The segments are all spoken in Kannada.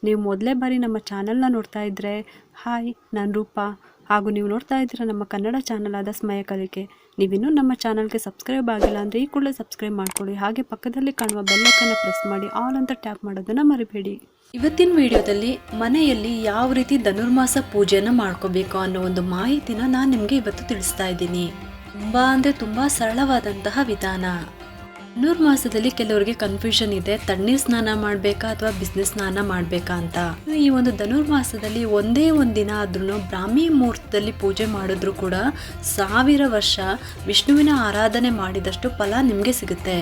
ನೀವು ಮೊದಲೇ ಬಾರಿ ನಮ್ಮ ಚಾನಲ್ನ ನೋಡ್ತಾ ಇದ್ದರೆ ಹಾಯ್, ನಾನು ರೂಪಾ. ಹಾಗೂ ನೀವು ನೋಡ್ತಾ ಇದ್ದೀರಾ ನಮ್ಮ ಕನ್ನಡ ಚಾನಲ್ ಆದ ಸ್ಮಯ ಕಲಿಕೆ. ನೀವಿನ್ನೂ ನಮ್ಮ ಚಾನಲ್ಗೆ ಸಬ್ಸ್ಕ್ರೈಬ್ ಆಗಿಲ್ಲ ಅಂದರೆ ಈ ಕೂಡಲೇ ಸಬ್ಸ್ಕ್ರೈಬ್ ಮಾಡ್ಕೊಳ್ಳಿ. ಹಾಗೆ ಪಕ್ಕದಲ್ಲಿ ಕಾಣುವ ಬೆಲ್ಲೈಕನ್ನ ಪ್ರೆಸ್ ಮಾಡಿ ಆಲ್ ಅಂತ ಟ್ಯಾಪ್ ಮಾಡೋದನ್ನು ಮರಿಬೇಡಿ. ಇವತ್ತಿನ ವಿಡಿಯೋದಲ್ಲಿ ಮನೆಯಲ್ಲಿ ಯಾವ ರೀತಿ ಧನುರ್ಮಾಸ ಪೂಜೆಯನ್ನು ಮಾಡ್ಕೋಬೇಕು ಅನ್ನೋ ಒಂದು ಮಾಹಿತಿನ ನಾನು ನಿಮಗೆ ಇವತ್ತು ತಿಳಿಸ್ತಾ ಇದ್ದೀನಿ. ತುಂಬ ಸರಳವಾದಂತಹ ವಿಧಾನ. ಧನುರ್ಮಾಸದಲ್ಲಿ ಕೆಲವರಿಗೆ ಕನ್ಫ್ಯೂಷನ್ ಇದೆ, ತಣ್ಣೀರ್ ಸ್ನಾನ ಮಾಡಬೇಕಾ ಅಥವಾ ಬಿಸಿನೀರು ಸ್ನಾನ ಮಾಡಬೇಕಾ ಅಂತ. ಈ ಒಂದು ಧನುರ್ಮಾಸದಲ್ಲಿ ಒಂದೇ ಒಂದಿನ ಆದ್ರೂ ಬ್ರಾಹ್ಮಿ ಮುಹೂರ್ತದಲ್ಲಿ ಪೂಜೆ ಮಾಡಿದ್ರು ಕೂಡ 1000 ವರ್ಷ ವಿಷ್ಣುವಿನ ಆರಾಧನೆ ಮಾಡಿದಷ್ಟು ಫಲ ನಿಮಗೆ ಸಿಗುತ್ತೆ.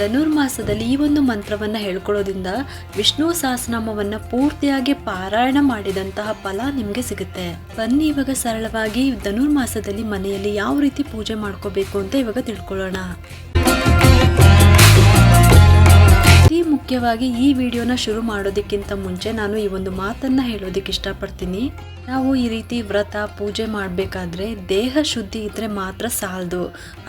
ಧನುರ್ಮಾಸದಲ್ಲಿ ಈ ಒಂದು ಮಂತ್ರವನ್ನು ಹೇಳ್ಕೊಳ್ಳೋದ್ರಿಂದ ವಿಷ್ಣು ಸಹಸ್ರನಾಮವನ್ನು ಪೂರ್ತಿಯಾಗಿ ಪಾರಾಯಣ ಮಾಡಿದಂತಹ ಫಲ ನಿಮಗೆ ಸಿಗುತ್ತೆ. ಬನ್ನಿ ಇವಾಗ ಸರಳವಾಗಿ ಧನುರ್ಮಾಸದಲ್ಲಿ ಮನೆಯಲ್ಲಿ ಯಾವ ರೀತಿ ಪೂಜೆ ಮಾಡ್ಕೋಬೇಕು ಅಂತ ಇವಾಗ ತಿಳ್ಕೊಳ್ಳೋಣ. ಅತಿ ಮುಖ್ಯವಾಗಿ ಈ ವಿಡಿಯೋನ ಶುರು ಮಾಡೋದಕ್ಕಿಂತ ಮುಂಚೆ ನಾನು ಈ ಒಂದು ಮಾತನ್ನ ಹೇಳೋದಕ್ಕೆ ಇಷ್ಟಪಡ್ತೀನಿ. ನಾವು ಈ ರೀತಿ ವ್ರತ ಪೂಜೆ ಮಾಡಬೇಕಾದ್ರೆ ದೇಹ ಶುದ್ಧಿ ಇದ್ರೆ ಮಾತ್ರ ಸಾಲದು,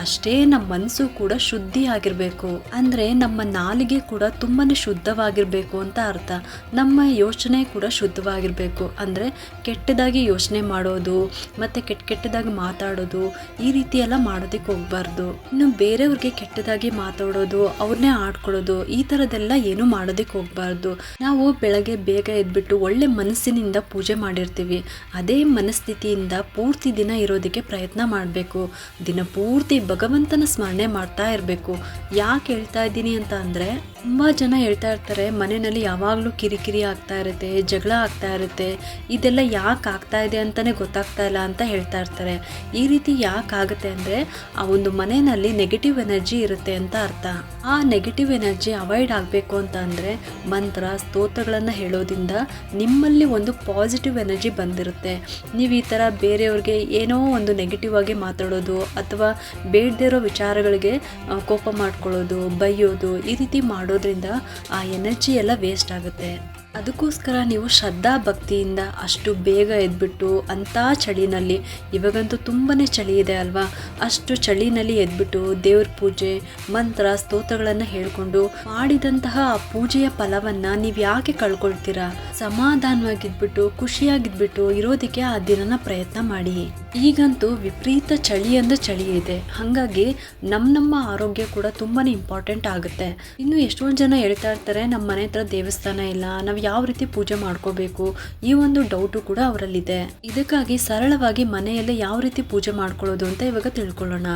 ಅಷ್ಟೇ ನಮ್ಮ ಮನಸ್ಸು ಕೂಡ ಶುದ್ಧಿ ಆಗಿರಬೇಕು. ಅಂದರೆ ನಮ್ಮ ನಾಲಿಗೆ ಕೂಡ ತುಂಬಾನೇ ಶುದ್ಧವಾಗಿರಬೇಕು ಅಂತ ಅರ್ಥ. ನಮ್ಮ ಯೋಚನೆ ಕೂಡ ಶುದ್ಧವಾಗಿರಬೇಕು. ಅಂದರೆ ಕೆಟ್ಟದಾಗಿ ಯೋಚನೆ ಮಾಡೋದು ಮತ್ತು ಕೆಟ್ಟದಾಗಿ ಮಾತಾಡೋದು ಈ ರೀತಿ ಎಲ್ಲ ಮಾಡೋದಕ್ಕೆ ಹೋಗ್ಬಾರ್ದು. ಇನ್ನು ಬೇರೆಯವ್ರಿಗೆ ಕೆಟ್ಟದಾಗಿ ಮಾತಾಡೋದು, ಅವ್ರನ್ನೇ ಆಡ್ಕೊಳ್ಳೋದು ಈ ಥರದ್ದೆಲ್ಲ ಏನು ಮಾಡೋದಕ್ಕೆ ಹೋಗ್ಬಾರ್ದು. ನಾವು ಬೆಳಗ್ಗೆ ಬೇಗ ಎದ್ಬಿಟ್ಟು ಒಳ್ಳೆ ಮನಸ್ಸಿನಿಂದ ಪೂಜೆ ಮಾಡಿರ್ತೀವಿ. ಅದೇ ಮನಸ್ಥಿತಿಯಿಂದ ಪೂರ್ತಿ ದಿನ ಇರೋದಕ್ಕೆ ಪ್ರಯತ್ನ ಮಾಡಬೇಕು. ದಿನ ಪೂರ್ತಿ ಭಗವಂತನ ಸ್ಮರಣೆ ಮಾಡ್ತಾ ಇರಬೇಕು. ಯಾಕೆ ಹೇಳ್ತಾ ಇದ್ದೀನಿ ಅಂತ ಅಂದರೆ, ತುಂಬ ಜನ ಹೇಳ್ತಾ ಇರ್ತಾರೆ ಮನೆಯಲ್ಲಿ ಯಾವಾಗಲೂ ಕಿರಿಕಿರಿ ಆಗ್ತಾ ಇರುತ್ತೆ, ಜಗಳ ಆಗ್ತಾ ಇರುತ್ತೆ, ಇದೆಲ್ಲ ಯಾಕೆ ಆಗ್ತಾ ಇದೆ ಅಂತಲೇ ಗೊತ್ತಾಗ್ತಾ ಇಲ್ಲ ಅಂತ ಹೇಳ್ತಾ ಇರ್ತಾರೆ. ಈ ರೀತಿ ಯಾಕೆ ಆಗುತ್ತೆ ಅಂದರೆ ಆ ಒಂದು ಮನೆಯಲ್ಲಿ ನೆಗೆಟಿವ್ ಎನರ್ಜಿ ಇರುತ್ತೆ ಅಂತ ಅರ್ಥ. ಆ ನೆಗೆಟಿವ್ ಎನರ್ಜಿ ಅವಾಯ್ಡ್ ಆಗಬೇಕು ಅಂತ ಅಂದರೆ ಮಂತ್ರ ಸ್ತೋತ್ರಗಳನ್ನು ಹೇಳೋದ್ರಿಂದ ನಿಮ್ಮಲ್ಲಿ ಒಂದು ಪಾಸಿಟಿವ್ ಎನರ್ಜಿ ಬಂದಿರುತ್ತೆ. ನೀವು ಈ ಥರ ಬೇರೆಯವ್ರಿಗೆ ಏನೋ ಒಂದು ನೆಗೆಟಿವ್ ಆಗಿ ಮಾತಾಡೋದು ಅಥವಾ ಬೇಡದೇ ಇರೋ ವಿಚಾರಗಳಿಗೆ ಕೋಪ ಮಾಡ್ಕೊಳ್ಳೋದು, ಬೈಯೋದು ಈ ರೀತಿ ಮಾಡೋದ್ರಿಂದ ಆ ಎನರ್ಜಿ ಎಲ್ಲ ವೇಸ್ಟ್ ಆಗುತ್ತೆ. ಅದಕ್ಕೋಸ್ಕರ ನೀವು ಶ್ರದ್ಧಾ ಭಕ್ತಿಯಿಂದ ಅಷ್ಟು ಬೇಗ ಎದ್ಬಿಟ್ಟು ಅಂಥ ಚಳಿನಲ್ಲಿ, ಇವಾಗಂತೂ ತುಂಬಾ ಚಳಿ ಇದೆ ಅಲ್ವಾ, ಅಷ್ಟು ಚಳಿನಲ್ಲಿ ಎದ್ಬಿಟ್ಟು ದೇವ್ರ ಪೂಜೆ ಮಂತ್ರ ಸ್ತೋತ್ರಗಳನ್ನು ಹೇಳ್ಕೊಂಡು ಮಾಡಿದಂತಹ ಆ ಪೂಜೆಯ ಫಲವನ್ನು ನೀವು ಯಾಕೆ ಕಳ್ಕೊಳ್ತೀರಾ? ಸಮಾಧಾನವಾಗಿದ್ಬಿಟ್ಟು ಖುಷಿಯಾಗಿದ್ಬಿಟ್ಟು ಇರೋದಕ್ಕೆ ಆ ದಿನನ ಪ್ರಯತ್ನ ಮಾಡಿ. ಈಗಂತೂ ವಿಪರೀತ ಚಳಿ ಅಂದ್ರೆ ಚಳಿ ಇದೆ, ಹಾಗಾಗಿ ನಮ್ಮ ಆರೋಗ್ಯ ಕೂಡ ತುಂಬಾ ಇಂಪಾರ್ಟೆಂಟ್ ಆಗುತ್ತೆ. ಇನ್ನು ಎಷ್ಟೊಂದು ಜನ ಹೇಳ್ತಾ ಇರ್ತಾರೆ ನಮ್ಮ ಮನೆ ಹತ್ರ ದೇವಸ್ಥಾನ ಇಲ್ಲ, ನಾವು ಯಾವ ರೀತಿ ಪೂಜೆ ಮಾಡ್ಕೋಬೇಕು, ಈ ಒಂದು ಡೌಟು ಕೂಡ ಅವರಲ್ಲಿದೆ. ಇದಕ್ಕಾಗಿ ಸರಳವಾಗಿ ಮನೆಯಲ್ಲೇ ಯಾವ ರೀತಿ ಪೂಜೆ ಮಾಡ್ಕೊಳ್ಳೋದು ಅಂತ ಇವಾಗ ತಿಳ್ಕೊಳ್ಳೋಣ.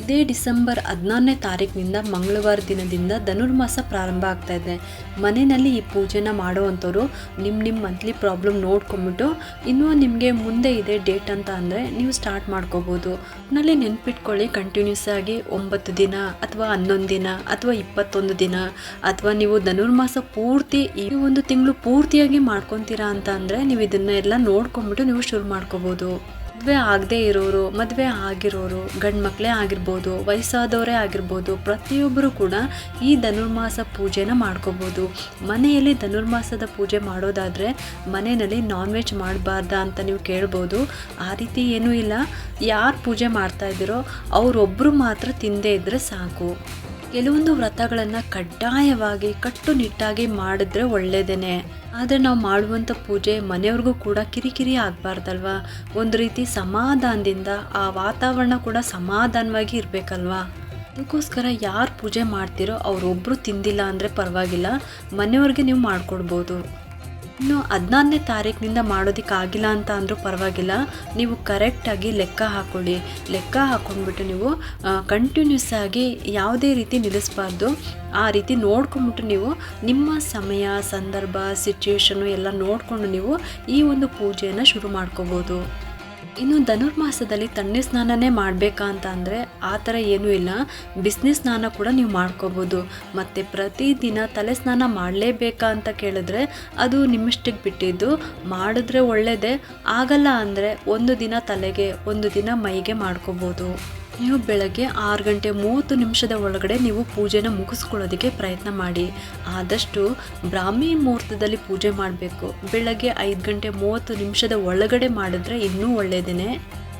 ಇದೇ ಡಿಸೆಂಬರ್ 14ನೇ ತಾರೀಕಿನಿಂದ ಮಂಗಳವಾರ ದಿನದಿಂದ ಧನುರ್ಮಾಸ ಪ್ರಾರಂಭ ಆಗ್ತಾ ಇದೆ. ಮನೆಯಲ್ಲಿ ಈ ಪೂಜೆನ ಮಾಡುವಂಥವ್ರು ನಿಮ್ಮ ಮಂತ್ಲಿ ಪ್ರಾಬ್ಲಮ್ ನೋಡ್ಕೊಂಬಿಟ್ಟು ಇನ್ನೂ ನಿಮಗೆ ಮುಂದೆ ಇದೆ ಡೇಟ್ ಅಂತ ಅಂದರೆ ನೀವು ಸ್ಟಾರ್ಟ್ ಮಾಡ್ಕೋಬೋದು. ನಲ್ಲಿ ನೆನ್ಪಿಟ್ಕೊಳ್ಳಿ, ಕಂಟಿನ್ಯೂಸ್ ಆಗಿ 9 ದಿನ ಅಥವಾ 11 ದಿನ ಅಥವಾ 21 ದಿನ ಅಥವಾ ನೀವು ಧನುರ್ಮಾಸ ಪೂರ್ತಿ ಈ ಒಂದು ತಿಂಗಳು ಪೂರ್ತಿಯಾಗಿ ಮಾಡ್ಕೊತೀರಾ ಅಂತ ಅಂದರೆ ನೀವು ಇದನ್ನೆಲ್ಲ ನೋಡ್ಕೊಂಬಿಟ್ಟು ನೀವು ಶುರು ಮಾಡ್ಕೋಬೋದು. ಮದುವೆ ಆಗದೆ ಇರೋರು, ಮದುವೆ ಆಗಿರೋರು, ಗಂಡು ಮಕ್ಕಳೇ ಆಗಿರ್ಬೋದು, ವಯಸ್ಸಾದವರೇ ಆಗಿರ್ಬೋದು, ಪ್ರತಿಯೊಬ್ಬರು ಕೂಡ ಈ ಧನುರ್ಮಾಸ ಪೂಜೆನ ಮಾಡ್ಕೋಬೋದು. ಮನೆಯಲ್ಲಿ ಧನುರ್ಮಾಸದ ಪೂಜೆ ಮಾಡೋದಾದರೆ ಮನೆಯಲ್ಲಿ ನಾನ್ ವೆಜ್ ಮಾಡಬಾರ್ದಾ ಅಂತ ನೀವು ಕೇಳ್ಬೋದು. ಆ ರೀತಿ ಏನೂ ಇಲ್ಲ. ಯಾರು ಪೂಜೆ ಮಾಡ್ತಾ ಇದ್ದೀರೋ ಅವರೊಬ್ಬರು ಮಾತ್ರ ತಿಂದೇ ಇದ್ದರೆ ಸಾಕು. ಕೆಲವೊಂದು ವ್ರತಗಳನ್ನು ಕಡ್ಡಾಯವಾಗಿ ಕಟ್ಟುನಿಟ್ಟಾಗಿ ಮಾಡಿದ್ರೆ ಒಳ್ಳೆಯದೇನೆ. ಆದರೆ ನಾವು ಮಾಡುವಂಥ ಪೂಜೆ ಮನೆಯವ್ರಿಗೂ ಕೂಡ ಕಿರಿಕಿರಿ ಆಗಬಾರ್ದಲ್ವ. ಒಂದು ರೀತಿ ಸಮಾಧಾನದಿಂದ ಆ ವಾತಾವರಣ ಕೂಡ ಸಮಾಧಾನವಾಗಿ ಇರಬೇಕಲ್ವ. ಅದಕ್ಕೋಸ್ಕರ ಯಾರು ಪೂಜೆ ಮಾಡ್ತೀರೋ ಅವರೊಬ್ಬರು ತಿಂದಿಲ್ಲ ಅಂದರೆ ಪರವಾಗಿಲ್ಲ, ಮನೆಯವ್ರಿಗೆ ನೀವು ಮಾಡಿಕೊಡ್ಬೋದು. ಇನ್ನು 14ನೇ ತಾರೀಕಿನಿಂದ ಮಾಡೋದಕ್ಕಾಗಿಲ್ಲ ಅಂತ ಅಂದರೂ ಪರವಾಗಿಲ್ಲ, ನೀವು ಕರೆಕ್ಟಾಗಿ ಲೆಕ್ಕ ಹಾಕ್ಕೊಳ್ಳಿ. ಲೆಕ್ಕ ಹಾಕ್ಕೊಂಡ್ಬಿಟ್ಟು ನೀವು ಕಂಟಿನ್ಯೂಸ್ ಆಗಿ ಯಾವುದೇ ರೀತಿ ನಿಲ್ಲಿಸಬಾರ್ದು. ಆ ರೀತಿ ನೋಡ್ಕೊಂಬಿಟ್ಟು ನೀವು ನಿಮ್ಮ ಸಮಯ ಸಂದರ್ಭ ಸಿಚುವೇಶನು ಎಲ್ಲ ನೋಡಿಕೊಂಡು ನೀವು ಈ ಒಂದು ಪೂಜೆಯನ್ನು ಶುರು ಮಾಡ್ಕೋಬೋದು. ಇನ್ನು ಧನುರ್ಮಾಸದಲ್ಲಿ ತಣ್ಣೀರು ಸ್ನಾನನೇ ಮಾಡಬೇಕಾ ಅಂತ ಅಂದರೆ ಆ ಥರ ಏನೂ ಇಲ್ಲ. ಬಿಸಿನೀರು ಸ್ನಾನ ಕೂಡ ನೀವು ಮಾಡ್ಕೋಬೋದು. ಮತ್ತು ಪ್ರತಿದಿನ ತಲೆ ಸ್ನಾನ ಮಾಡಲೇಬೇಕಾ ಅಂತ ಕೇಳಿದ್ರೆ ಅದು ನಿಮ್ಮಷ್ಟಕ್ಕೆ ಬಿಟ್ಟಿದ್ದು. ಮಾಡಿದ್ರೆ ಒಳ್ಳೆಯದೇ, ಆಗಲ್ಲ ಅಂದರೆ ಒಂದು ದಿನ ತಲೆಗೆ ಒಂದು ದಿನ ಮೈಗೆ ಮಾಡ್ಕೋಬೋದು. ನೀವು ಬೆಳಗ್ಗೆ 6:30 ಒಳಗಡೆ ನೀವು ಪೂಜೆನ ಮುಗಿಸ್ಕೊಳ್ಳೋದಕ್ಕೆ ಪ್ರಯತ್ನ ಮಾಡಿ. ಆದಷ್ಟು ಬ್ರಾಹ್ಮಿ ಮುಹೂರ್ತದಲ್ಲಿ ಪೂಜೆ ಮಾಡಬೇಕು. ಬೆಳಗ್ಗೆ 5:30 ಒಳಗಡೆ ಮಾಡಿದ್ರೆ ಇನ್ನೂ ಒಳ್ಳೆಯದೇ.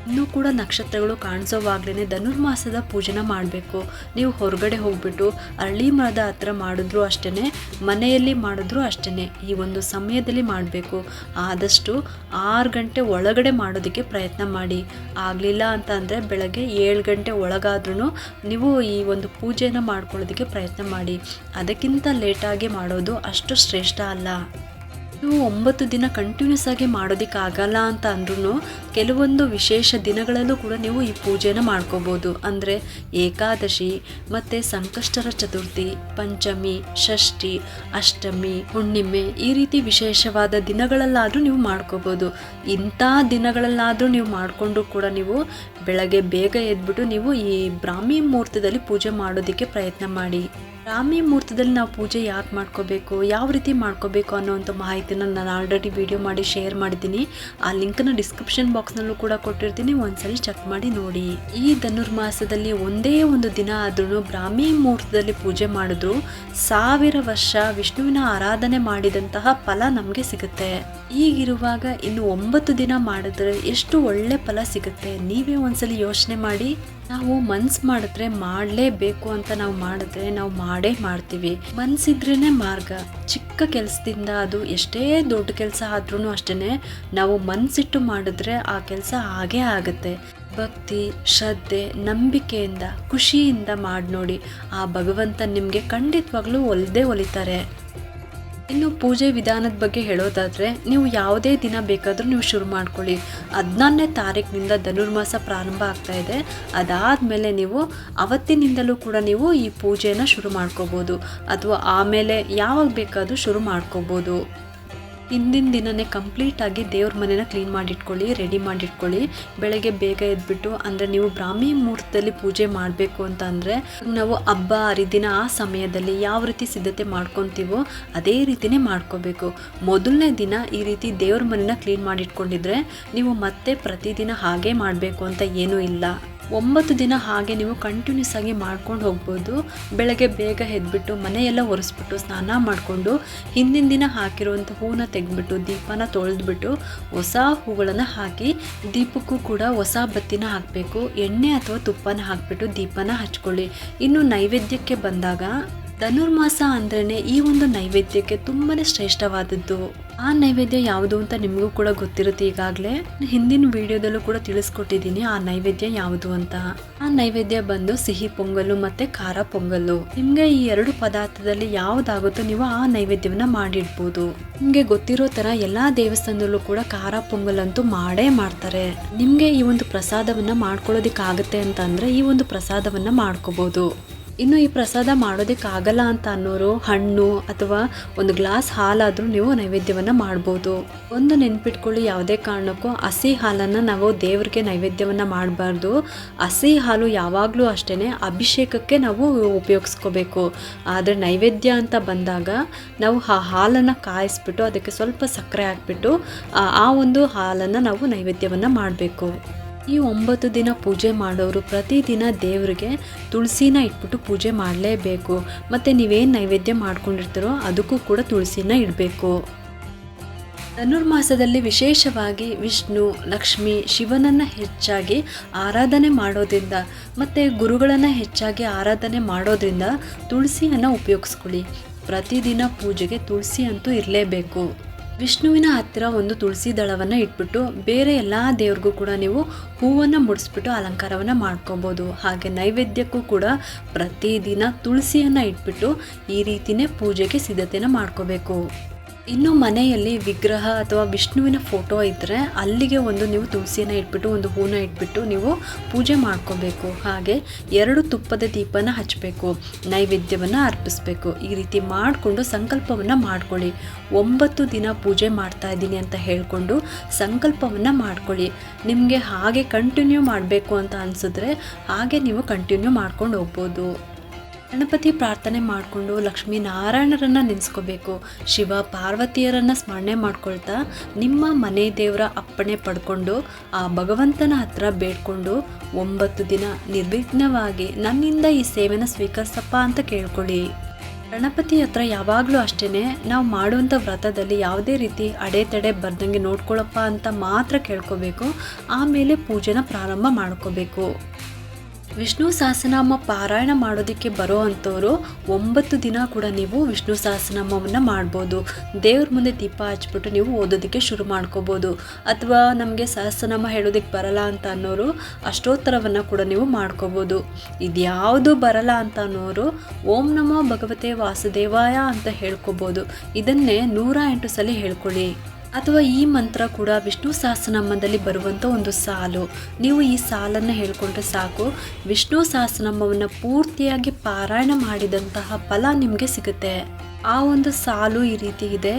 ಇನ್ನೂ ಕೂಡ ನಕ್ಷತ್ರಗಳು ಕಾಣಿಸೋವಾಗ್ಲೇ ಧನುರ್ಮಾಸದ ಪೂಜೆನ ಮಾಡಬೇಕು. ನೀವು ಹೊರಗಡೆ ಹೋಗ್ಬಿಟ್ಟು ಅರಳಿ ಮರದ ಹತ್ರ ಮಾಡಿದ್ರು ಅಷ್ಟೇ, ಮನೆಯಲ್ಲಿ ಮಾಡಿದ್ರು ಅಷ್ಟೇ, ಈ ಒಂದು ಸಮಯದಲ್ಲಿ ಮಾಡಬೇಕು. ಆದಷ್ಟು 6 ಗಂಟೆ ಒಳಗಡೆ ಮಾಡೋದಕ್ಕೆ ಪ್ರಯತ್ನ ಮಾಡಿ. ಆಗಲಿಲ್ಲ ಅಂತ ಅಂದರೆ ಬೆಳಗ್ಗೆ 7 ಗಂಟೆ ಒಳಗಾದ್ರೂ ನೀವು ಈ ಒಂದು ಪೂಜೆನ ಮಾಡ್ಕೊಳ್ಳೋದಕ್ಕೆ ಪ್ರಯತ್ನ ಮಾಡಿ. ಅದಕ್ಕಿಂತ ಲೇಟಾಗಿ ಮಾಡೋದು ಅಷ್ಟು ಶ್ರೇಷ್ಠ ಅಲ್ಲ. ನೀವು 9 ದಿನ ಕಂಟಿನ್ಯೂಸ್ ಆಗಿ ಮಾಡೋದಕ್ಕಾಗಲ್ಲ ಅಂತ ಅಂದ್ರೂ ಕೆಲವೊಂದು ವಿಶೇಷ ದಿನಗಳಲ್ಲೂ ಕೂಡ ನೀವು ಈ ಪೂಜೆನ ಮಾಡ್ಕೋಬೋದು. ಅಂದರೆ ಏಕಾದಶಿ ಮತ್ತು ಸಂಕಷ್ಟರ ಚತುರ್ಥಿ, ಪಂಚಮಿ, ಷಷ್ಠಿ, ಅಷ್ಟಮಿ, ಹುಣ್ಣಿಮೆ ಈ ರೀತಿ ವಿಶೇಷವಾದ ದಿನಗಳಲ್ಲಾದರೂ ನೀವು ಮಾಡ್ಕೋಬೋದು. ಇಂಥ ದಿನಗಳಲ್ಲಾದರೂ ನೀವು ಮಾಡಿಕೊಂಡು ಕೂಡ ನೀವು ಬೆಳಗ್ಗೆ ಬೇಗ ಎದ್ಬಿಟ್ಟು ನೀವು ಈ ಬ್ರಾಹ್ಮಿ ಮುಹೂರ್ತದಲ್ಲಿ ಪೂಜೆ ಮಾಡೋದಕ್ಕೆ ಪ್ರಯತ್ನ ಮಾಡಿ. ಬ್ರಾಹ್ಮಿ ಮುಹೂರ್ತದಲ್ಲಿ ನಾವು ಪೂಜೆ ಯಾಕೆ ಮಾಡ್ಕೋಬೇಕು, ಯಾವ ರೀತಿ ಮಾಡ್ಕೋಬೇಕು ಅನ್ನೋವಂಥ ಮಾಹಿತಿನ ನಾನು ಆಲ್ರೆಡಿ ವಿಡಿಯೋ ಮಾಡಿ ಶೇರ್ ಮಾಡಿದ್ದೀನಿ. ಆ ಲಿಂಕನ್ನು ಡಿಸ್ಕ್ರಿಪ್ಷನ್ ಬಾಕ್ಸ್ನಲ್ಲೂ ಕೂಡ ಕೊಟ್ಟಿರ್ತೀನಿ, ಒಂದ್ಸಲಿ ಚೆಕ್ ಮಾಡಿ ನೋಡಿ. ಈ ಧನುರ್ಮಾಸದಲ್ಲಿ ಒಂದೇ ಒಂದು ದಿನ ಆದ್ರೂ ಬ್ರಾಹ್ಮಿ ಮುಹೂರ್ತದಲ್ಲಿ ಪೂಜೆ ಮಾಡಿದ್ರು 1000 ವರ್ಷ ವಿಷ್ಣುವಿನ ಆರಾಧನೆ ಮಾಡಿದಂತಹ ಫಲ ನಮಗೆ ಸಿಗುತ್ತೆ. ಈಗಿರುವಾಗ ಇನ್ನು 9 ದಿನ ಮಾಡಿದ್ರೆ ಎಷ್ಟು ಒಳ್ಳೆ ಫಲ ಸಿಗುತ್ತೆ. ನೀವೇ ಒಂದ್ಸಲಿ ಯೋಚನೆ ಮಾಡಿ. ನಾವು ಮನ್ಸು ಮಾಡಿದ್ರೆ ಮಾಡಲೇಬೇಕು ಅಂತ ನಾವು ಮಾಡಿದ್ರೆ ನಾವು ಮಾಡೇ ಮಾಡ್ತೀವಿ. ಮನ್ಸಿದ್ರೇನೆ ಮಾರ್ಗ. ಚಿಕ್ಕ ಕೆಲಸದಿಂದ ಅದು ಎಷ್ಟೇ ದೊಡ್ಡ ಕೆಲಸ ಆದ್ರೂ ಅಷ್ಟೇ, ನಾವು ಮನಸ್ಸಿಟ್ಟು ಮಾಡಿದ್ರೆ ಆ ಕೆಲಸ ಹಾಗೇ ಆಗುತ್ತೆ. ಭಕ್ತಿ, ಶ್ರದ್ಧೆ, ನಂಬಿಕೆಯಿಂದ, ಖುಷಿಯಿಂದ ಮಾಡಿ ನೋಡಿ. ಆ ಭಗವಂತ ನಿಮಗೆ ಖಂಡಿತವಾಗ್ಲೂ ಒಲಿತಾರೆ. ಇನ್ನು ಪೂಜೆ ವಿಧಾನದ ಬಗ್ಗೆ ಹೇಳೋದಾದರೆ, ನೀವು ಯಾವುದೇ ದಿನ ಬೇಕಾದರೂ ನೀವು ಶುರು ಮಾಡ್ಕೊಳ್ಳಿ. 14ನೇ ತಾರೀಕಿನಿಂದ ಧನುರ್ಮಾಸ ಪ್ರಾರಂಭ ಆಗ್ತಾ ಇದೆ. ಅದಾದಮೇಲೆ ನೀವು ಅವತ್ತಿನಿಂದಲೂ ಕೂಡ ನೀವು ಈ ಪೂಜೆನ ಶುರು ಮಾಡ್ಕೋಬೋದು, ಅಥವಾ ಆಮೇಲೆ ಯಾವಾಗ ಬೇಕಾದರೂ ಶುರು ಮಾಡ್ಕೋಬೋದು. ಹಿಂದಿನ ದಿನನೇ ಕಂಪ್ಲೀಟಾಗಿ ದೇವ್ರ ಮನೆನ ಕ್ಲೀನ್ ಮಾಡಿಟ್ಕೊಳ್ಳಿ, ರೆಡಿ ಮಾಡಿಟ್ಕೊಳ್ಳಿ. ಬೆಳಗ್ಗೆ ಬೇಗ ಎದ್ಬಿಟ್ಟು, ಅಂದರೆ ನೀವು ಬ್ರಾಹ್ಮಿ ಮುಹೂರ್ತದಲ್ಲಿ ಪೂಜೆ ಮಾಡಬೇಕು ಅಂತ ಅಂದರೆ ನಾವು ಹಬ್ಬ ಹರಿದಿನ ಆ ಸಮಯದಲ್ಲಿ ಯಾವ ರೀತಿ ಸಿದ್ಧತೆ ಮಾಡ್ಕೊತೀವೋ ಅದೇ ರೀತಿನೇ ಮಾಡ್ಕೋಬೇಕು. ಮೊದಲನೇ ದಿನ ಈ ರೀತಿ ದೇವ್ರ ಮನೆನ ಕ್ಲೀನ್ ಮಾಡಿಟ್ಕೊಂಡಿದ್ರೆ ನೀವು ಮತ್ತೆ ಪ್ರತಿದಿನ ಹಾಗೆ ಮಾಡಬೇಕು ಅಂತ ಏನೂ ಇಲ್ಲ. 9 ದಿನ ಹಾಗೆ ನೀವು ಕಂಟಿನ್ಯೂಸ್ ಆಗಿ ಮಾಡ್ಕೊಂಡು ಹೋಗ್ಬೋದು. ಬೆಳಗ್ಗೆ ಬೇಗ ಎದ್ಬಿಟ್ಟು ಮನೆಯೆಲ್ಲ ಒರೆಸ್ಬಿಟ್ಟು ಸ್ನಾನ ಮಾಡಿಕೊಂಡು ಹಿಂದಿನ ದಿನ ಹಾಕಿರುವಂಥ ಹೂವನ್ನ ತೆಗೆದ್ಬಿಟ್ಟು ದೀಪನ ತೊಳೆದ್ಬಿಟ್ಟು ಹೊಸ ಹೂಗಳನ್ನು ಹಾಕಿ ದೀಪಕ್ಕೂ ಕೂಡ ಹೊಸ ಬತ್ತಿನ ಹಾಕಬೇಕು. ಎಣ್ಣೆ ಅಥವಾ ತುಪ್ಪನ ಹಾಕಿಬಿಟ್ಟು ದೀಪನ ಹಚ್ಕೊಳ್ಳಿ. ಇನ್ನು ನೈವೇದ್ಯಕ್ಕೆ ಬಂದಾಗ ಧನುರ್ಮಾಸ ಅಂದ್ರೇ ಈ ಒಂದು ನೈವೇದ್ಯಕ್ಕೆ ತುಂಬಾ ಶ್ರೇಷ್ಠವಾದದ್ದು. ಆ ನೈವೇದ್ಯ ಯಾವುದು ಅಂತ ನಿಮಗೂ ಕೂಡ ಗೊತ್ತಿರುತ್ತೆ. ಈಗಾಗಲೇ ಹಿಂದಿನ ವಿಡಿಯೋದಲ್ಲೂ ಕೂಡ ತಿಳಿಸ್ಕೊಟ್ಟಿದ್ದೀನಿ ಆ ನೈವೇದ್ಯ ಯಾವುದು ಅಂತ. ಆ ನೈವೇದ್ಯ ಬಂದು ಸಿಹಿ ಪೊಂಗಲ್ಲು ಮತ್ತು ಖಾರ ಪೊಂಗಲ್ಲು. ನಿಮಗೆ ಈ 2 ಪದಾರ್ಥದಲ್ಲಿ ಯಾವುದಾಗುತ್ತೋ ನೀವು ಆ ನೈವೇದ್ಯವನ್ನು ಮಾಡಿಡ್ಬೋದು. ನಿಮಗೆ ಗೊತ್ತಿರೋ ಥರ ಎಲ್ಲ ದೇವಸ್ಥಾನದಲ್ಲೂ ಕೂಡ ಖಾರ ಪೊಂಗಲ್ ಅಂತೂ ಮಾಡೇ ಮಾಡ್ತಾರೆ. ನಿಮಗೆ ಈ ಒಂದು ಪ್ರಸಾದವನ್ನು ಮಾಡ್ಕೊಳ್ಳೋದಕ್ಕಾಗುತ್ತೆ ಅಂತ ಅಂದರೆ ಈ ಒಂದು ಪ್ರಸಾದವನ್ನು ಮಾಡ್ಕೋಬೋದು. ಇನ್ನು ಈ ಪ್ರಸಾದ ಮಾಡೋದಕ್ಕಾಗಲ್ಲ ಅಂತ ಅನ್ನೋರು ಹಣ್ಣು ಅಥವಾ ಒಂದು ಗ್ಲಾಸ್ ಹಾಲಾದರೂ ನೀವು ನೈವೇದ್ಯವನ್ನು ಮಾಡ್ಬೋದು. ಒಂದು ನೆನ್ಪಿಟ್ಕೊಳ್ಳಿ, ಯಾವುದೇ ಕಾರಣಕ್ಕೂ ಹಸಿ ಹಾಲನ್ನು ನಾವು ದೇವರಿಗೆ ನೈವೇದ್ಯವನ್ನು ಮಾಡಬಾರ್ದು. ಹಸಿ ಹಾಲು ಯಾವಾಗಲೂ ಅಷ್ಟೇ ಅಭಿಷೇಕಕ್ಕೆ ನಾವು ಉಪಯೋಗಿಸ್ಕೋಬೇಕು. ಆದರೆ ನೈವೇದ್ಯ ಅಂತ ಬಂದಾಗ ನಾವು ಆ ಹಾಲನ್ನು ಕಾಯಿಸ್ಬಿಟ್ಟು ಅದಕ್ಕೆ ಸ್ವಲ್ಪ ಸಕ್ಕರೆ ಹಾಕ್ಬಿಟ್ಟು ಆ ಒಂದು ಹಾಲನ್ನು ನಾವು ನೈವೇದ್ಯವನ್ನು ಮಾಡಬೇಕು. ಈ 9 ದಿನ ಪೂಜೆ ಮಾಡೋರು ಪ್ರತಿದಿನ ದೇವರಿಗೆ ತುಳಸಿನ ಇಟ್ಬಿಟ್ಟು ಪೂಜೆ ಮಾಡಲೇಬೇಕು. ಮತ್ತು ನೀವೇನು ನೈವೇದ್ಯ ಮಾಡ್ಕೊಂಡಿರ್ತೀರೋ ಅದಕ್ಕೂ ಕೂಡ ತುಳಸಿನ ಇಡಬೇಕು. ಧನುರ್ಮಾಸದಲ್ಲಿ ವಿಶೇಷವಾಗಿ ವಿಷ್ಣು, ಲಕ್ಷ್ಮಿ, ಶಿವನನ್ನು ಹೆಚ್ಚಾಗಿ ಆರಾಧನೆ ಮಾಡೋದ್ರಿಂದ ಮತ್ತು ಗುರುಗಳನ್ನು ಹೆಚ್ಚಾಗಿ ಆರಾಧನೆ ಮಾಡೋದ್ರಿಂದ ತುಳಸಿಯನ್ನು ಉಪಯೋಗಿಸ್ಕೊಳ್ಳಿ. ಪ್ರತಿದಿನ ಪೂಜೆಗೆ ತುಳಸಿ ಅಂತೂ ಇರಲೇಬೇಕು. ವಿಷ್ಣುವಿನ ಹತ್ತಿರ ಒಂದು ತುಳಸಿ ದಳವನ್ನು ಇಟ್ಬಿಟ್ಟು ಬೇರೆ ಎಲ್ಲ ದೇವ್ರಿಗೂ ಕೂಡ ನೀವು ಹೂವನ್ನು ಮುಡಿಸ್ಬಿಟ್ಟು ಅಲಂಕಾರವನ್ನು ಮಾಡ್ಕೊಬೋದು. ಹಾಗೆ ನೈವೇದ್ಯಕ್ಕೂ ಕೂಡ ಪ್ರತಿದಿನ ತುಳಸಿಯನ್ನು ಇಟ್ಬಿಟ್ಟು ಈ ರೀತಿಯೇ ಪೂಜೆಗೆ ಸಿದ್ಧತೆನ ಮಾಡ್ಕೋಬೇಕು. ಇನ್ನು ಮನೆಯಲ್ಲಿ ವಿಗ್ರಹ ಅಥವಾ ವಿಷ್ಣುವಿನ ಫೋಟೋ ಇದ್ದರೆ ಅಲ್ಲಿಗೆ ಒಂದು ನೀವು ತುಳಸಿಯನ್ನು ಇಟ್ಬಿಟ್ಟು ಒಂದು ಹೂನ ಇಟ್ಬಿಟ್ಟು ನೀವು ಪೂಜೆ ಮಾಡ್ಕೋಬೇಕು. ಹಾಗೆ 2 ತುಪ್ಪದ ದೀಪನ ಹಚ್ಚಬೇಕು, ನೈವೇದ್ಯವನ್ನು ಅರ್ಪಿಸಬೇಕು. ಈ ರೀತಿ ಮಾಡಿಕೊಂಡು ಸಂಕಲ್ಪವನ್ನು ಮಾಡ್ಕೊಳ್ಳಿ. 9 ದಿನ ಪೂಜೆ ಮಾಡ್ತಾ ಇದ್ದೀನಿ ಅಂತ ಹೇಳಿಕೊಂಡು ಸಂಕಲ್ಪವನ್ನು ಮಾಡ್ಕೊಳ್ಳಿ. ನಿಮಗೆ ಹಾಗೆ ಕಂಟಿನ್ಯೂ ಮಾಡಬೇಕು ಅಂತ ಅನಿಸಿದ್ರೆ ಹಾಗೆ ನೀವು ಕಂಟಿನ್ಯೂ ಮಾಡ್ಕೊಂಡು ಹೋಗ್ಬೋದು. ಗಣಪತಿ ಪ್ರಾರ್ಥನೆ ಮಾಡಿಕೊಂಡು ಲಕ್ಷ್ಮೀ ನಾರಾಯಣರನ್ನು ನೆನೆಸ್ಕೋಬೇಕು. ಶಿವ ಪಾರ್ವತಿಯರನ್ನು ಸ್ಮರಣೆ ಮಾಡ್ಕೊಳ್ತಾ ನಿಮ್ಮ ಮನೆ ದೇವರ ಅಪ್ಪಣೆ ಪಡ್ಕೊಂಡು ಆ ಭಗವಂತನ ಹತ್ರ ಬೇಡ್ಕೊಂಡು 9 ದಿನ ನಿರ್ವಿಘ್ನವಾಗಿ ನನ್ನಿಂದ ಈ ಸೇವೆನ ಸ್ವೀಕರಿಸಪ್ಪ ಅಂತ ಕೇಳ್ಕೊಳ್ಳಿ. ಗಣಪತಿ ಹತ್ರ ಯಾವಾಗಲೂ ಅಷ್ಟೇ ನಾವು ಮಾಡುವಂಥ ವ್ರತದಲ್ಲಿ ಯಾವುದೇ ರೀತಿ ಅಡೆತಡೆ ಬರ್ದಂಗೆ ನೋಡ್ಕೊಳ್ಳಪ್ಪ ಅಂತ ಮಾತ್ರ ಕೇಳ್ಕೋಬೇಕು. ಆಮೇಲೆ ಪೂಜೆನ ಪ್ರಾರಂಭ ಮಾಡ್ಕೋಬೇಕು. ವಿಷ್ಣು ಸಹಸ್ರನಾಮ ಪಾರಾಯಣ ಮಾಡೋದಕ್ಕೆ ಬರೋ ಅಂಥವ್ರು 9 ದಿನ ಕೂಡ ನೀವು ವಿಷ್ಣು ಸಹಸ್ರನಾಮವನ್ನು ಮಾಡ್ಬೋದು. ದೇವ್ರ ಮುಂದೆ ದೀಪ ಹಚ್ಬಿಟ್ಟು ನೀವು ಓದೋದಕ್ಕೆ ಶುರು ಮಾಡ್ಕೋಬೋದು. ಅಥವಾ ನಮಗೆ ಸಹಸ್ರನಾಮ ಹೇಳೋದಕ್ಕೆ ಬರಲ್ಲ ಅಂತ ಅನ್ನೋರು ಅಷ್ಟೋತ್ತರವನ್ನು ಕೂಡ ನೀವು ಮಾಡ್ಕೋಬೋದು. ಇದ್ಯಾವುದು ಬರಲ್ಲ ಅಂತ ಅನ್ನೋರು ಓಂ ನಮೋ ಭಗವತೆ ವಾಸುದೇವಾಯ ಅಂತ ಹೇಳ್ಕೊಬೋದು. ಇದನ್ನೇ 108 ಸಲ ಹೇಳ್ಕೊಳ್ಳಿ. ಅಥವಾ ಈ ಮಂತ್ರ ಕೂಡ ವಿಷ್ಣು ಸಹಸ್ರನಾಮದಲ್ಲಿ ಬರುವಂಥ ಒಂದು ಸಾಲು. ನೀವು ಈ ಸಾಲನ್ನು ಹೇಳ್ಕೊಂಡ್ರೆ ಸಾಕು, ವಿಷ್ಣು ಸಹಸ್ರನಾಮವನ್ನು ಪೂರ್ತಿಯಾಗಿ ಪಾರಾಯಣ ಮಾಡಿದಂತಹ ಫಲ ನಿಮಗೆ ಸಿಗುತ್ತೆ. ಆ ಒಂದು ಸಾಲು ಈ ರೀತಿ ಇದೆ: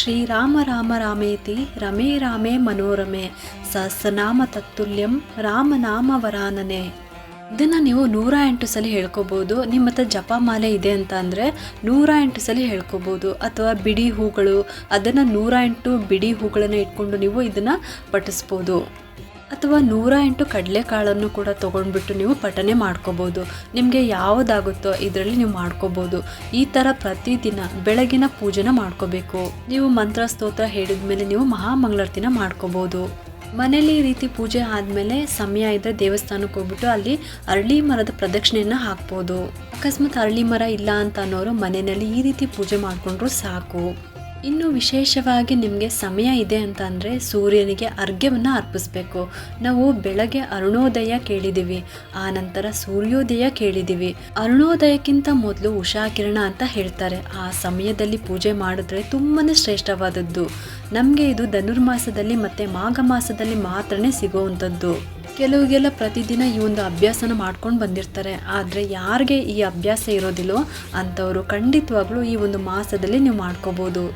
ಶ್ರೀರಾಮ ರಾಮ ರಾಮೇತಿ ರಮೇ ರಾಮೇ ಮನೋರಮೆ ಸಹಸ್ರನಾಮ ತತ್ತುಲ್ಯಂ ರಾಮನಾಮ ವರಾನನೆ. ಇದನ್ನು ನೀವು 108 ಸಲ ಹೇಳ್ಕೊಬೋದು. ನಿಮ್ಮ ಹತ್ರ ಜಪಮಾಲೆ ಇದೆ ಅಂತ ಅಂದರೆ 108 ಸಲ ಹೇಳ್ಕೊಬೋದು. ಅಥವಾ ಬಿಡಿ ಹೂಗಳು, ಅದನ್ನು 108 ಬಿಡಿ ಹೂಗಳನ್ನು ಇಟ್ಕೊಂಡು ನೀವು ಇದನ್ನು ಪಠಿಸ್ಬೋದು. ಅಥವಾ 108 ಕಡಲೆಕಾಳನ್ನು ಕೂಡ ತೊಗೊಂಡ್ಬಿಟ್ಟು ನೀವು ಪಠನೆ ಮಾಡ್ಕೋಬೋದು. ನಿಮಗೆ ಯಾವುದಾಗುತ್ತೋ ಇದರಲ್ಲಿ ನೀವು ಮಾಡ್ಕೋಬೋದು. ಈ ಥರ ಪ್ರತಿದಿನ ಬೆಳಗಿನ ಪೂಜೆನ ಮಾಡ್ಕೋಬೇಕು. ನೀವು ಮಂತ್ರ ಸ್ತೋತ್ರ ಹೇಳಿದ ಮೇಲೆ ನೀವು ಮಹಾಮಂಗಳಾರತಿನ ಮಾಡ್ಕೋಬೋದು. ಮನೇಲಿ ಈ ರೀತಿ ಪೂಜೆ ಆದಮೇಲೆ ಸಮಯ ಇದ್ದರೆ ದೇವಸ್ಥಾನಕ್ಕೆ ಹೋಗ್ಬಿಟ್ಟು ಅಲ್ಲಿ ಅರಳಿ ಮರದ ಪ್ರದಕ್ಷಿಣೆಯನ್ನು ಹಾಕ್ಬೋದು. ಅಕಸ್ಮಾತ್ ಅರಳಿ ಮರ ಇಲ್ಲ ಅಂತ ಅನ್ನೋರು ಮನೆಯಲ್ಲಿ ಈ ರೀತಿ ಪೂಜೆ ಮಾಡಿಕೊಂಡ್ರು ಸಾಕು. ಇನ್ನು ವಿಶೇಷವಾಗಿ ನಿಮಗೆ ಸಮಯ ಇದೆ ಅಂತ ಅಂದರೆ ಸೂರ್ಯನಿಗೆ ಅರ್ಘ್ಯವನ್ನು ಅರ್ಪಿಸಬೇಕು. ನಾವು ಬೆಳಗ್ಗೆ ಅರುಣೋದಯ ಕೇಳಿದ್ದೀವಿ, ಆ ನಂತರ ಸೂರ್ಯೋದಯ ಕೇಳಿದ್ದೀವಿ. ಅರುಣೋದಯಕ್ಕಿಂತ ಮೊದಲು ಉಷಾಕಿರಣ ಅಂತ ಹೇಳ್ತಾರೆ. ಆ ಸಮಯದಲ್ಲಿ ಪೂಜೆ ಮಾಡಿದ್ರೆ ತುಂಬಾ ಶ್ರೇಷ್ಠವಾದದ್ದು. ನಮಗೆ ಇದು ಧನುರ್ಮಾಸದಲ್ಲಿ ಮತ್ತು ಮಾಘ ಮಾಸದಲ್ಲಿ ಮಾತ್ರನೇ ಸಿಗೋವಂಥದ್ದು. ಕೆಲವಿಗೆಲ್ಲ ಪ್ರತಿದಿನ ಈ ಒಂದು ಅಭ್ಯಾಸನ ಮಾಡ್ಕೊಂಡು ಬಂದಿರ್ತಾರೆ. ಆದರೆ ಯಾರಿಗೆ ಈ ಅಭ್ಯಾಸ ಇರೋದಿಲ್ಲೋ ಅಂಥವರು ಖಂಡಿತವಾಗ್ಲೂ ಈ ಒಂದು ಮಾಸದಲ್ಲಿ ನೀವು ಮಾಡ್ಕೋಬೋದು.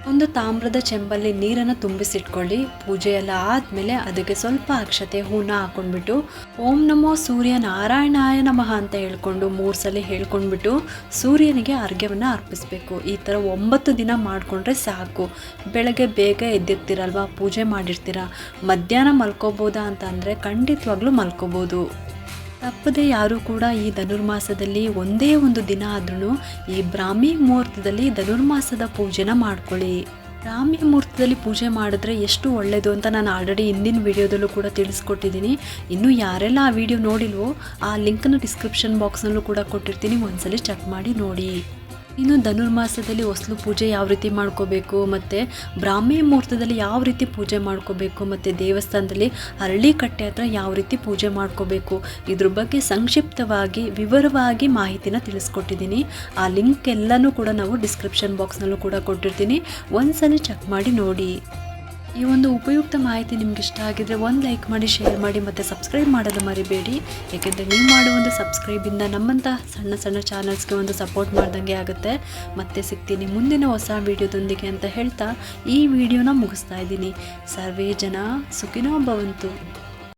ಒಂದು ತಾಮ್ರದ ಚೆಂಬಲ್ಲಿ ನೀರನ್ನು ತುಂಬಿಸಿಟ್ಕೊಳ್ಳಿ. ಪೂಜೆ ಎಲ್ಲ ಆದಮೇಲೆ ಅದಕ್ಕೆ ಸ್ವಲ್ಪ ಅಕ್ಷತೆ ಹೂನ ಹಾಕೊಂಡ್ಬಿಟ್ಟು ಓಂ ನಮೋ ಸೂರ್ಯ ನಾರಾಯಣಾಯ ನಮಃ ಅಂತ ಹೇಳ್ಕೊಂಡು 3 ಸಲ ಹೇಳ್ಕೊಂಡ್ಬಿಟ್ಟು ಸೂರ್ಯನಿಗೆ ಅರ್ಘ್ಯವನ್ನು ಅರ್ಪಿಸಬೇಕು. ಈ ಥರ 9 ದಿನ ಮಾಡಿಕೊಂಡ್ರೆ ಸಾಕು. ಬೆಳಗ್ಗೆ ಬೇಗ ಎದ್ದಿರ್ತೀರಲ್ವ, ಪೂಜೆ ಮಾಡಿರ್ತೀರ, ಮಧ್ಯಾಹ್ನ ಮಲ್ಕೋಬೋದಾ ಅಂತ ಅಂದರೆ ಖಂಡಿತವಾಗ್ಲೂ ಮಲ್ಕೋಬೋದು. ತಪ್ಪದೆ ಯಾರೂ ಕೂಡ ಈ ಧನುರ್ಮಾಸದಲ್ಲಿ ಒಂದೇ ಒಂದು ದಿನ ಆದ್ರೂ ಈ ಬ್ರಾಹ್ಮಿ ಮುಹೂರ್ತದಲ್ಲಿ ಧನುರ್ಮಾಸದ ಪೂಜೆನ ಮಾಡ್ಕೊಳ್ಳಿ. ಬ್ರಾಹ್ಮಿ ಮುಹೂರ್ತದಲ್ಲಿ ಪೂಜೆ ಮಾಡಿದ್ರೆ ಎಷ್ಟು ಒಳ್ಳೆಯದು ಅಂತ ನಾನು ಆಲ್ರೆಡಿ ಹಿಂದಿನ ವಿಡಿಯೋದಲ್ಲೂ ಕೂಡ ತಿಳಿಸ್ಕೊಟ್ಟಿದ್ದೀನಿ. ಇನ್ನು ಯಾರೆಲ್ಲ ಆ ವಿಡಿಯೋ ನೋಡಿಲ್ವೋ ಆ ಲಿಂಕನ್ನು ಡಿಸ್ಕ್ರಿಪ್ಷನ್ ಬಾಕ್ಸ್ನಲ್ಲೂ ಕೂಡ ಕೊಟ್ಟಿರ್ತೀನಿ, ಒಂದ್ಸಲಿ ಚೆಕ್ ಮಾಡಿ ನೋಡಿ. ಇನ್ನು ಧನುರ್ಮಾಸದಲ್ಲಿ ಹೊಸಲು ಪೂಜೆ ಯಾವ ರೀತಿ ಮಾಡ್ಕೋಬೇಕು, ಮತ್ತು ಬ್ರಾಹ್ಮಿ ಮುಹೂರ್ತದಲ್ಲಿ ಯಾವ ರೀತಿ ಪೂಜೆ ಮಾಡ್ಕೋಬೇಕು, ಮತ್ತು ದೇವಸ್ಥಾನದಲ್ಲಿ ಅರಳಿ ಕಟ್ಟೆ ಹತ್ರ ಯಾವ ರೀತಿ ಪೂಜೆ ಮಾಡ್ಕೋಬೇಕು, ಇದ್ರ ಬಗ್ಗೆ ಸಂಕ್ಷಿಪ್ತವಾಗಿ ವಿವರವಾಗಿ ಮಾಹಿತಿನ ತಿಳಿಸ್ಕೊಟ್ಟಿದ್ದೀನಿ. ಆ ಲಿಂಕ್ ಎಲ್ಲನೂ ಕೂಡ ನಾವು ಡಿಸ್ಕ್ರಿಪ್ಷನ್ ಬಾಕ್ಸ್ನಲ್ಲೂ ಕೂಡ ಕೊಟ್ಟಿರ್ತೀನಿ, ಒಂದ್ಸಲ ಚೆಕ್ ಮಾಡಿ ನೋಡಿ. ಈ ಒಂದು ಉಪಯುಕ್ತ ಮಾಹಿತಿ ನಿಮ್ಗೆ ಇಷ್ಟ ಆಗಿದ್ರೆ ಒಂದು ಲೈಕ್ ಮಾಡಿ, ಶೇರ್ ಮಾಡಿ ಮತ್ತು ಸಬ್ಸ್ಕ್ರೈಬ್ ಮಾಡಲು ಮರಿಬೇಡಿ. ಏಕೆಂದರೆ ನೀವು ಮಾಡುವ ಒಂದು ಸಬ್ಸ್ಕ್ರೈಬಿಂದ ನಮ್ಮಂಥ ಸಣ್ಣ ಸಣ್ಣ ಚಾನಲ್ಸ್ಗೆ ಒಂದು ಸಪೋರ್ಟ್ ಮಾಡ್ದಂಗೆ ಆಗುತ್ತೆ. ಮತ್ತೆ ಸಿಗ್ತೀನಿ ಮುಂದಿನ ಹೊಸ ವಿಡಿಯೋದೊಂದಿಗೆ ಅಂತ ಹೇಳ್ತಾ ಈ ವಿಡಿಯೋನ ಮುಗಿಸ್ತಾ ಇದ್ದೀನಿ. ಸರ್ವೇ ಜನ ಸುಖಿನೋ ಭವಂತು.